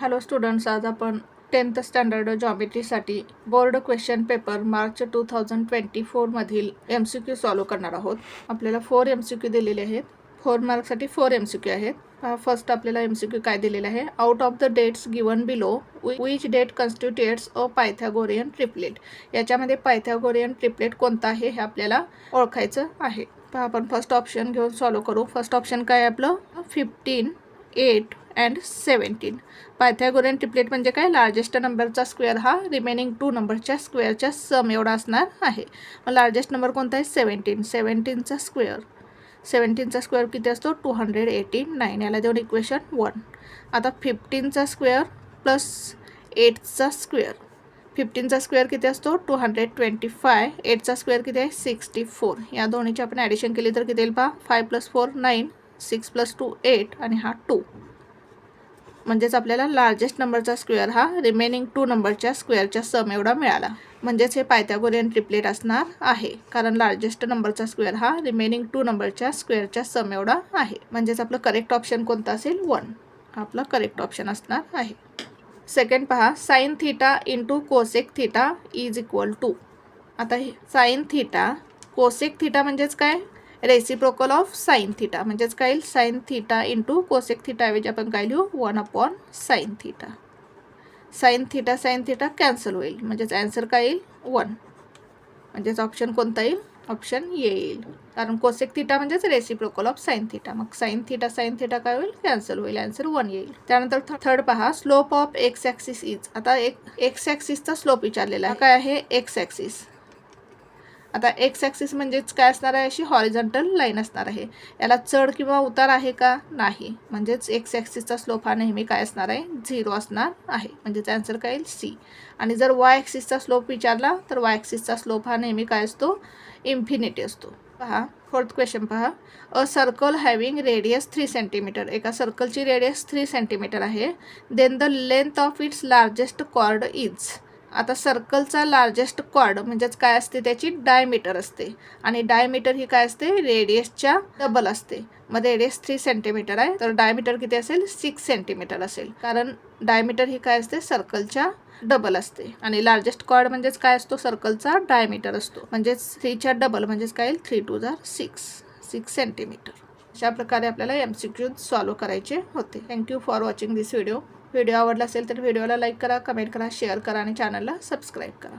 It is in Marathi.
हॅलो स्टुडंट्स, आज आपण 10th स्टँडर्ड जॉमेट्रीसाठी बोर्ड क्वेश्चन पेपर मार्च 2024 मधील MCQ सॉल्व करणार आहोत. आपल्याला 4 MCQ दिलेले आहेत. 4 मार्क्ससाठी 4 MCQ आहेत. फर्स्ट आपल्याला MCQ काय दिलेला आहे, out of the dates given below which date constitutes a Pythagorean triplet. याच्यामध्ये पायथागोरियन ट्रिपलेट कोणता आहे हे आपल्याला ओळखायचं आहे. आपण फर्स्ट ऑप्शन घेऊन सॉल्व करू. फर्स्ट ऑप्शन काय आहे आपलं, 15, 8 अँड 17. पायथागोरियन ट्रिपलेट म्हणजे काय, लार्जेस्ट नंबरचा स्क्वेअर हा रिमेनिंग 2 नंबरच्या स्क्वेअरच्या सम एवढा असणार आहे. मग लार्जेस्ट नंबर कोणता आहे, 17. 17चा स्क्वेअर किती असतो, 289. याला देऊन इक्वेशन 1. आता 15चा स्क्वेअर प्लस 8चा स्क्वेअर. 15चा स्क्वेअर किती असतो, 225. 8चा स्क्वेअर किती आहे, 64. या दोन्हीची आपण ॲडिशन केली तर किती येईल पहा, 5 + 4 9, 6 + 2 8 आणि हा 2. म्हणजेच आपल्याला लार्जेस्ट नंबरचा स्क्वेअर हा रिमेनिंग 2 नंबरच्या स्क्वेअरच्या सम एवढा मिळाला. म्हणजेच हे पायथागोरियन ट्रिपलेट असणार आहे, कारण लार्जेस्ट नंबरचा स्क्वेअर हा रिमेनिंग 2 नंबरच्या स्क्वेअरच्या सम एवढा आहे. म्हणजेच आपलं करेक्ट ऑप्शन कोणता असेल, 1. आपला करेक्ट ऑप्शन असणार आहे. सेकंड पहा, sine theta into cosec theta is equal to. आता हे साइन थीटा कोसेक थीटा म्हणजेच काय, रेसिप्रोकल ऑफ साइन थीटा. म्हणजेच काय, sign theta into cosec theta ऐवजी आपण काय लिहू, 1/साइन थीटा. साइन थीटा कॅन्सल होईल, म्हणजेच ॲन्सर काय येईल, 1. म्हणजेच ऑप्शन कोणता येईल, ऑप्शन येईल, कारण कोसेक थीटा म्हणजेच रेसिप्रोकल ऑफ साइन थीटा. मग साइन थीटा काय होईल, कॅन्सल होईल, ॲन्सर 1 येईल. त्यानंतर थर्ड पहा, slope of x axis is. आता एक्स ॲक्सिसचा स्लोप विचारलेला आहे. काय आहे, एक्स ॲक्सिस. आता एक्स ॲक्सिस म्हणजेच काय असणार आहे, अशी हॉरिझॉन्टल लाईन असणार आहे. याला चढ किंवा उतार आहे का, नाही. म्हणजेच एक्स ॲक्सिसचा स्लोप हा नेहमी काय असणार आहे, 0 असणार आहे. म्हणजेच ॲन्सर काय येईल, सी. आणि जर वाय ॲक्सिसचा स्लोप विचारला तर वाय ॲक्सिसचा स्लोप हा नेहमी काय असतो, इन्फिनिटी असतो. पहा फोर्थ क्वेश्चन पहा, a circle having radius 3 centimeter. एका सर्कलची रेडियस 3 सेंटीमीटर आहे. Then the length of its largest chord is. आता सर्कलचा लार्जेस्ट कॉर्ड म्हणजेच काय असते, त्याची डायमीटर असते. आणि डायमीटर ही काय असते, रेडियसच्या डबल असते. मग रेडियस 3 सेंटीमीटर आहे, तर डायमीटर किती असेल, 6 सेंटीमीटर असेल. कारण डायमीटर ही काय असते, सर्कलच्या डबल असते. आणि लार्जेस्ट कॉर्ड म्हणजेच काय असतो, सर्कलचा डायमीटर असतो. म्हणजेच 3च्या डबल म्हणजेच काय येईल, 3 × 6 सेंटीमीटर. अशा प्रकारे आपल्याला MCQ सॉल्व करायचे होते. Thank you for watching this video. Video आवडला असेल तर व्हिडिओला लाईक करा, कमेंट करा, शेअर करा आणि चॅनलला सबस्क्राईब करा.